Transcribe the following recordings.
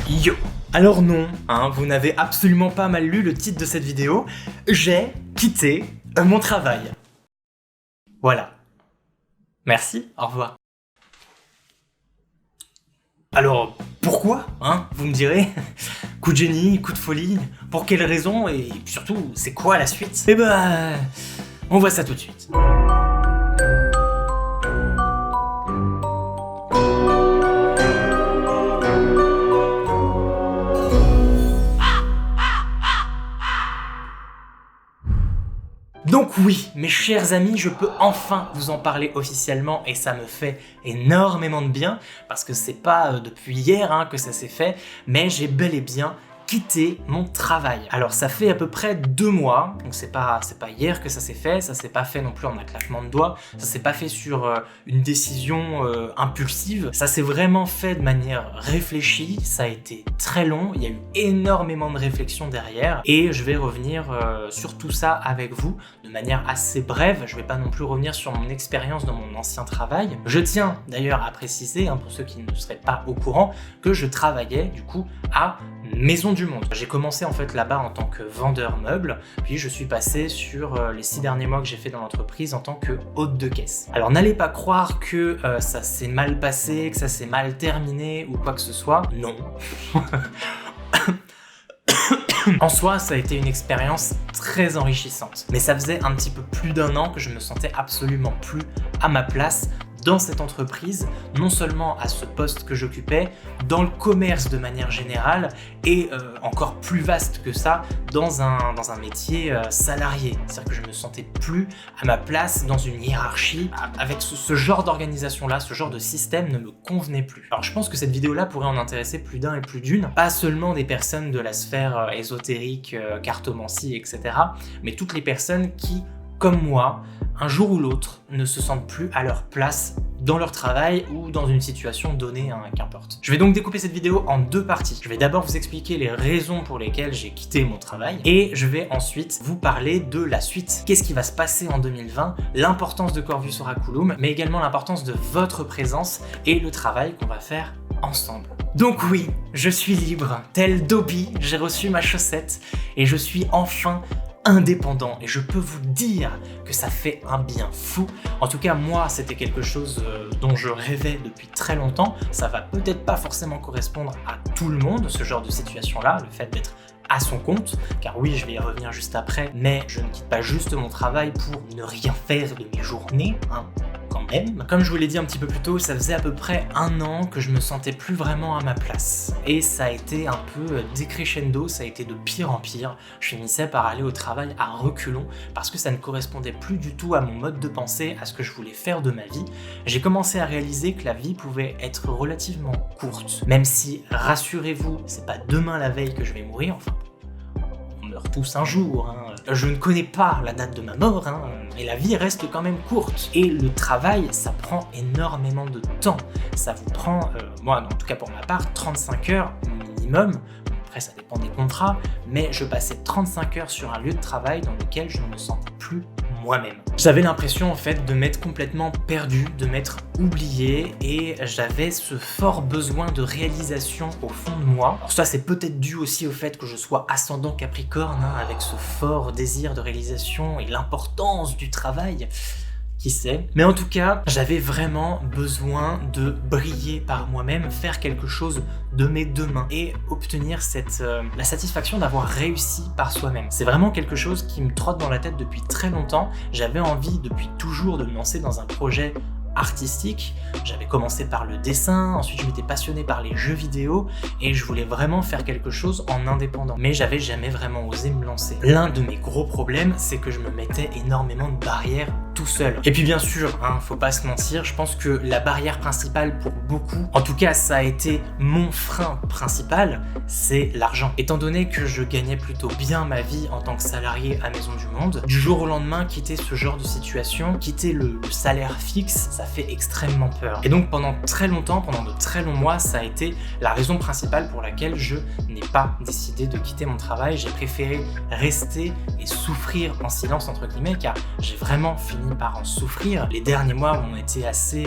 Yo! Alors non, vous n'avez absolument pas mal lu le titre de cette vidéo. J'ai quitté mon travail. Voilà. Merci, au revoir. Alors, pourquoi, vous me direz? Coup de génie, coup de folie, pour quelle raison et surtout, c'est quoi la suite? Eh ben, on voit ça tout de suite. Donc oui, mes chers amis, je peux enfin vous en parler officiellement et ça me fait énormément de bien parce que c'est pas depuis hier que ça s'est fait, mais j'ai bel et bien quitté mon travail. Alors ça fait à peu près 2 mois, donc c'est pas hier que ça s'est fait, ça s'est pas fait non plus en un claquement de doigts, ça s'est pas fait sur une décision impulsive, ça s'est vraiment fait de manière réfléchie, ça a été très long, il y a eu énormément de réflexion derrière et je vais revenir sur tout ça avec vous de manière assez brève, je vais pas non plus revenir sur mon expérience dans mon ancien travail. Je tiens d'ailleurs à préciser, pour ceux qui ne seraient pas au courant, que je travaillais du coup à Maison du Monde. J'ai commencé en fait là-bas en tant que vendeur meuble, puis je suis passé sur les 6 derniers mois que j'ai fait dans l'entreprise en tant que hôte de caisse. Alors n'allez pas croire que ça s'est mal passé, que ça s'est mal terminé ou quoi que ce soit, non. En soi, ça a été une expérience très enrichissante. Mais ça faisait un petit peu plus d'1 an que je me sentais absolument plus à ma place dans cette entreprise, non seulement à ce poste que j'occupais, dans le commerce de manière générale, et encore plus vaste que ça, dans un métier salarié. C'est-à-dire que je me sentais plus à ma place dans une hiérarchie. Avec ce genre d'organisation-là, ce genre de système ne me convenait plus. Alors je pense que cette vidéo-là pourrait en intéresser plus d'un et plus d'une, pas seulement des personnes de la sphère ésotérique, cartomancie, etc., mais toutes les personnes qui, comme moi, un jour ou l'autre, ne se sentent plus à leur place dans leur travail ou dans une situation donnée, qu'importe. Je vais donc découper cette vidéo en 2 parties. Je vais d'abord vous expliquer les raisons pour lesquelles j'ai quitté mon travail et je vais ensuite vous parler de la suite. Qu'est-ce qui va se passer en 2020, l'importance de Corvus Oraculum, mais également l'importance de votre présence et le travail qu'on va faire ensemble. Donc oui, je suis libre. Tel Dobby, j'ai reçu ma chaussette et je suis enfin indépendant et je peux vous dire que ça fait un bien fou. En tout cas, moi, c'était quelque chose dont je rêvais depuis très longtemps. Ça va peut-être pas forcément correspondre à tout le monde, ce genre de situation-là, le fait d'être à son compte, car oui, je vais y revenir juste après, mais je ne quitte pas juste mon travail pour ne rien faire de mes journées, quand même. Comme je vous l'ai dit un petit peu plus tôt, ça faisait à peu près 1 an que je me sentais plus vraiment à ma place. Et ça a été un peu décrescendo, ça a été de pire en pire. Je finissais par aller au travail à reculons parce que ça ne correspondait plus du tout à mon mode de pensée, à ce que je voulais faire de ma vie. J'ai commencé à réaliser que la vie pouvait être relativement courte. Même si, rassurez-vous, c'est pas demain la veille que je vais mourir, enfin, on meurt tous un jour, Je ne connais pas la date de ma mort, mais la vie reste quand même courte. Et le travail, ça prend énormément de temps. Ça vous prend, moi en tout cas pour ma part, 35 heures minimum. Après ça dépend des contrats, mais je passais 35 heures sur un lieu de travail dans lequel je ne me sentais plus moi-même. J'avais l'impression en fait de m'être complètement perdu, de m'être oublié et j'avais ce fort besoin de réalisation au fond de moi. Alors ça c'est peut-être dû aussi au fait que je sois ascendant Capricorne, avec ce fort désir de réalisation et l'importance du travail. Qui sait? Mais en tout cas, j'avais vraiment besoin de briller par moi-même, faire quelque chose de mes 2 mains et obtenir la satisfaction d'avoir réussi par soi-même. C'est vraiment quelque chose qui me trotte dans la tête depuis très longtemps. J'avais envie depuis toujours de me lancer dans un projet artistique. J'avais commencé par le dessin, ensuite je m'étais passionné par les jeux vidéo et je voulais vraiment faire quelque chose en indépendant. Mais j'avais jamais vraiment osé me lancer. L'un de mes gros problèmes, c'est que je me mettais énormément de barrières tout seul. Et puis bien sûr, faut pas se mentir, je pense que la barrière principale pour beaucoup, en tout cas ça a été mon frein principal, c'est l'argent. Étant donné que je gagnais plutôt bien ma vie en tant que salarié à Maison du Monde, du jour au lendemain, quitter ce genre de situation, quitter le salaire fixe, ça fait extrêmement peur. Et donc pendant très longtemps, pendant de très longs mois, ça a été la raison principale pour laquelle je n'ai pas décidé de quitter mon travail. J'ai préféré rester et souffrir en silence entre guillemets, car j'ai vraiment fini fini par en souffrir. Les derniers mois ont été assez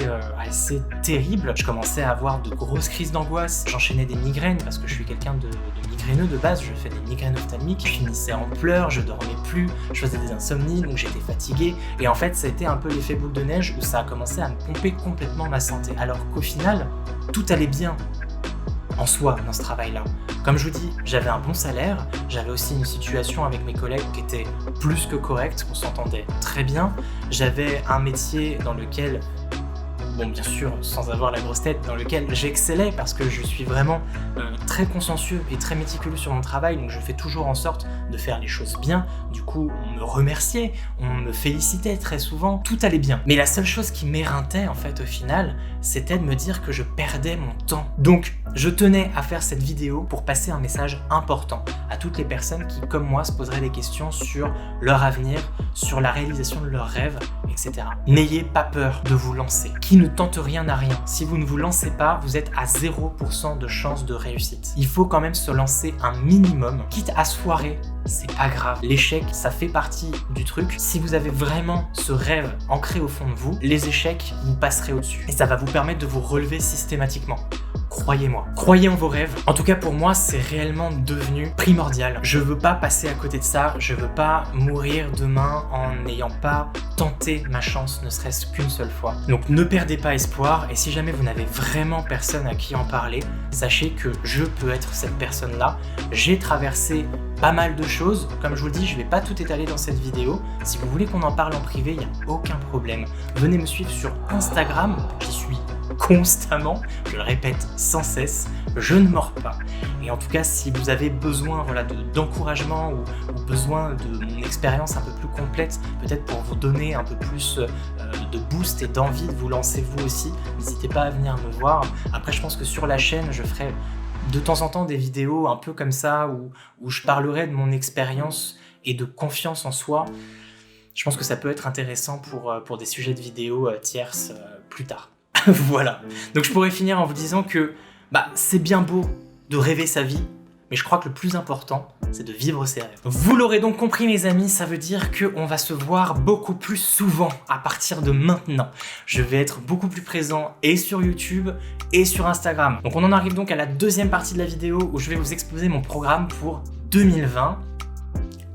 terribles. Je commençais à avoir de grosses crises d'angoisse. J'enchaînais des migraines parce que je suis quelqu'un de migraineux de base. Je fais des migraines ophtalmiques. Je finissais en pleurs, je dormais plus, je faisais des insomnies, donc j'étais fatigué. Et en fait, ça a été un peu l'effet boule de neige où ça a commencé à me pomper complètement ma santé. Alors qu'au final, tout allait bien en soi dans ce travail-là. Comme je vous dis, j'avais un bon salaire, j'avais aussi une situation avec mes collègues qui était plus que correcte, on s'entendait très bien. J'avais un métier dans lequel, bon bien sûr sans avoir la grosse tête, dans lequel j'excellais parce que je suis vraiment très consciencieux et très méticuleux sur mon travail, donc je fais toujours en sorte de faire les choses bien. Du coup, on me remerciait, on me félicitait très souvent, tout allait bien. Mais la seule chose qui m'éreintait en fait au final, c'était de me dire que je perdais mon temps. Donc, je tenais à faire cette vidéo pour passer un message important à toutes les personnes qui, comme moi, se poseraient des questions sur leur avenir, sur la réalisation de leurs rêves, etc. N'ayez pas peur de vous lancer. Qui ne tente rien n'a rien. Si vous ne vous lancez pas, vous êtes à 0% de chance de réussite. Il faut quand même se lancer un minimum, quitte à se foirer. C'est pas grave. L'échec, ça fait partie du truc. Si vous avez vraiment ce rêve ancré au fond de vous, les échecs, vous passerez au-dessus. Et ça va vous permettre de vous relever systématiquement. Croyez-moi. Croyez en vos rêves. En tout cas, pour moi, c'est réellement devenu primordial. Je veux pas passer à côté de ça. Je veux pas mourir demain en n'ayant pas tenté ma chance, ne serait-ce qu'une seule fois. Donc, ne perdez pas espoir. Et si jamais vous n'avez vraiment personne à qui en parler, sachez que je peux être cette personne-là. J'ai traversé pas mal de choses. Comme je vous le dis, je vais pas tout étaler dans cette vidéo. Si vous voulez qu'on en parle en privé, il n'y a aucun problème. Venez me suivre sur Instagram. J'y suis constamment, je le répète sans cesse, je ne mords pas. Et en tout cas, si vous avez besoin d'encouragement ou besoin de mon expérience un peu plus complète, peut-être pour vous donner un peu plus de boost et d'envie de vous lancer vous aussi, n'hésitez pas à venir me voir. Après, je pense que sur la chaîne, je ferai de temps en temps des vidéos un peu comme ça où je parlerai de mon expérience et de confiance en soi. Je pense que ça peut être intéressant pour des sujets de vidéos tierces plus tard. Voilà. Donc je pourrais finir en vous disant que c'est bien beau de rêver sa vie, mais je crois que le plus important, c'est de vivre ses rêves. Vous l'aurez donc compris mes amis, ça veut dire qu'on va se voir beaucoup plus souvent à partir de maintenant. Je vais être beaucoup plus présent et sur YouTube et sur Instagram. Donc on en arrive donc à la deuxième partie de la vidéo où je vais vous exposer mon programme pour 2020.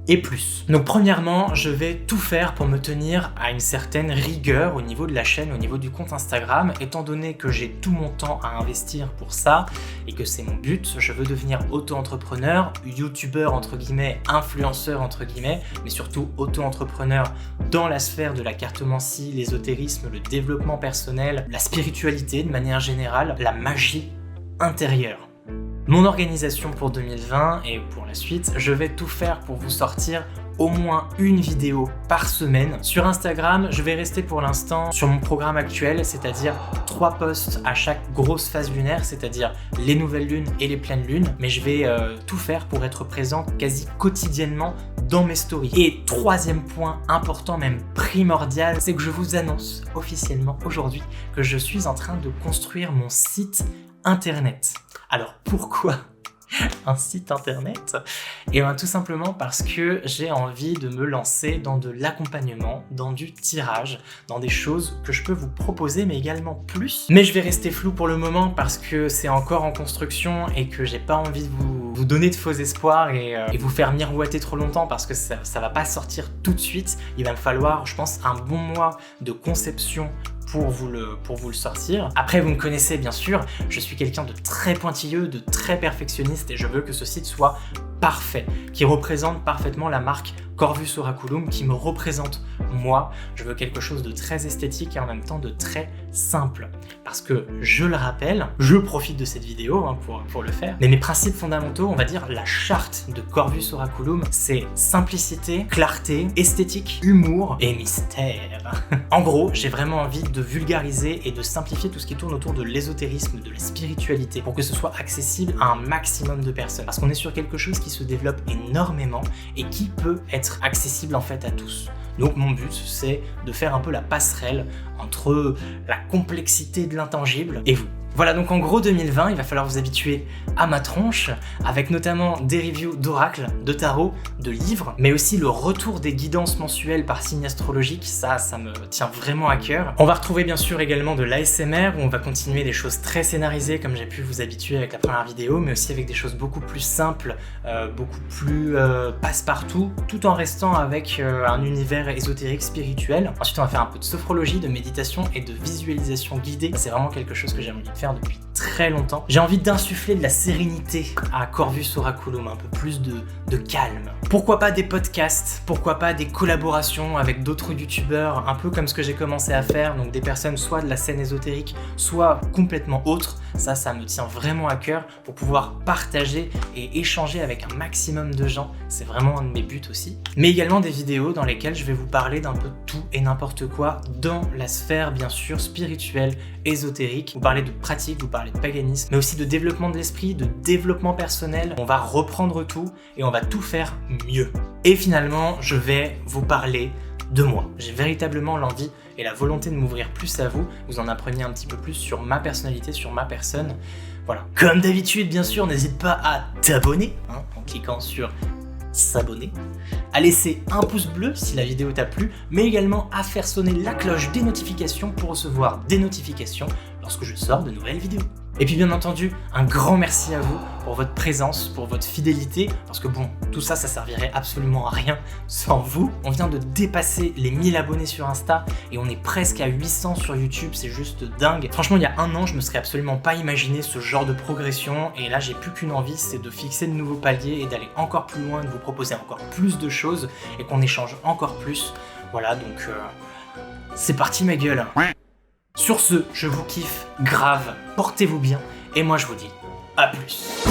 Et plus. Donc premièrement, je vais tout faire pour me tenir à une certaine rigueur au niveau de la chaîne, au niveau du compte Instagram, étant donné que j'ai tout mon temps à investir pour ça et que c'est mon but. Je veux devenir auto-entrepreneur, youtubeur entre guillemets, influenceur entre guillemets, mais surtout auto-entrepreneur dans la sphère de la cartomancie, l'ésotérisme, le développement personnel, la spiritualité de manière générale, la magie intérieure. Mon organisation pour 2020 et pour la suite, je vais tout faire pour vous sortir au moins une vidéo par semaine. Sur Instagram, je vais rester pour l'instant sur mon programme actuel, c'est-à-dire 3 posts à chaque grosse phase lunaire, c'est-à-dire les nouvelles lunes et les pleines lunes, mais je vais tout faire pour être présent quasi quotidiennement dans mes stories. Et troisième point important, même primordial, c'est que je vous annonce officiellement aujourd'hui que je suis en train de construire mon site internet. Alors pourquoi un site internet? Et bien tout simplement parce que j'ai envie de me lancer dans de l'accompagnement, dans du tirage, dans des choses que je peux vous proposer mais également plus. Mais je vais rester flou pour le moment parce que c'est encore en construction et que j'ai pas envie de vous donner de faux espoirs et vous faire miroiter trop longtemps parce que ça va pas sortir tout de suite. Il va me falloir, je pense, un bon mois de conception pour vous le sortir. Après, vous me connaissez bien sûr, je suis quelqu'un de très pointilleux, de très perfectionniste et je veux que ce site soit parfait, qui représente parfaitement la marque Corvus Oraculum, qui me représente moi. Je veux quelque chose de très esthétique et en même temps de très simple. Parce que, je le rappelle, je profite de cette vidéo pour le faire, mais mes principes fondamentaux, on va dire la charte de Corvus Oraculum, c'est simplicité, clarté, esthétique, humour et mystère. En gros, j'ai vraiment envie de vulgariser et de simplifier tout ce qui tourne autour de l'ésotérisme, de la spiritualité, pour que ce soit accessible à un maximum de personnes. Parce qu'on est sur quelque chose qui se développe énormément et qui peut être accessible en fait à tous. Donc mon but, c'est de faire un peu la passerelle entre la complexité de l'intangible et vous. Voilà, donc en gros 2020, il va falloir vous habituer à ma tronche, avec notamment des reviews d'oracles, de tarot, de livres, mais aussi le retour des guidances mensuelles par signe astrologique, ça me tient vraiment à cœur. On va retrouver bien sûr également de l'ASMR, où on va continuer des choses très scénarisées, comme j'ai pu vous habituer avec la première vidéo, mais aussi avec des choses beaucoup plus simples, beaucoup plus passe-partout, tout en restant avec un univers ésotérique spirituel. Ensuite, on va faire un peu de sophrologie, de méditation et de visualisation guidée. C'est vraiment quelque chose que j'ai envie de faire depuis très longtemps. J'ai envie d'insuffler de la sérénité à Corvus Oraculum, un peu plus de calme. Pourquoi pas des podcasts, pourquoi pas des collaborations avec d'autres youtubeurs, un peu comme ce que j'ai commencé à faire, donc des personnes soit de la scène ésotérique, soit complètement autres. Ça me tient vraiment à cœur pour pouvoir partager et échanger avec un maximum de gens. C'est vraiment un de mes buts aussi. Mais également des vidéos dans lesquelles je vais vous parler d'un peu de tout et n'importe quoi dans la sphère bien sûr spirituelle, ésotérique. Vous parlez de pratique, vous parlez de paganisme, mais aussi de développement de l'esprit, de développement personnel. On va reprendre tout et on va tout faire mieux. Et finalement, je vais vous parler de moi. J'ai véritablement l'envie et la volonté de m'ouvrir plus à vous. Vous en appreniez un petit peu plus sur ma personnalité, sur ma personne. Voilà. Comme d'habitude, bien sûr, n'hésite pas à t'abonner, en cliquant sur s'abonner, à laisser un pouce bleu si la vidéo t'a plu, mais également à faire sonner la cloche des notifications pour recevoir des notifications lorsque je sors de nouvelles vidéos. Et puis bien entendu, un grand merci à vous pour votre présence, pour votre fidélité, parce que bon, tout ça, ça servirait absolument à rien sans vous. On vient de dépasser les 1000 abonnés sur Insta et on est presque à 800 sur YouTube, c'est juste dingue. Franchement, il y a un an, je me serais absolument pas imaginé ce genre de progression et là, j'ai plus qu'une envie, c'est de fixer de nouveaux paliers et d'aller encore plus loin, de vous proposer encore plus de choses et qu'on échange encore plus. Voilà, donc c'est parti ma gueule. Sur ce, je vous kiffe grave, portez-vous bien, et moi je vous dis à plus.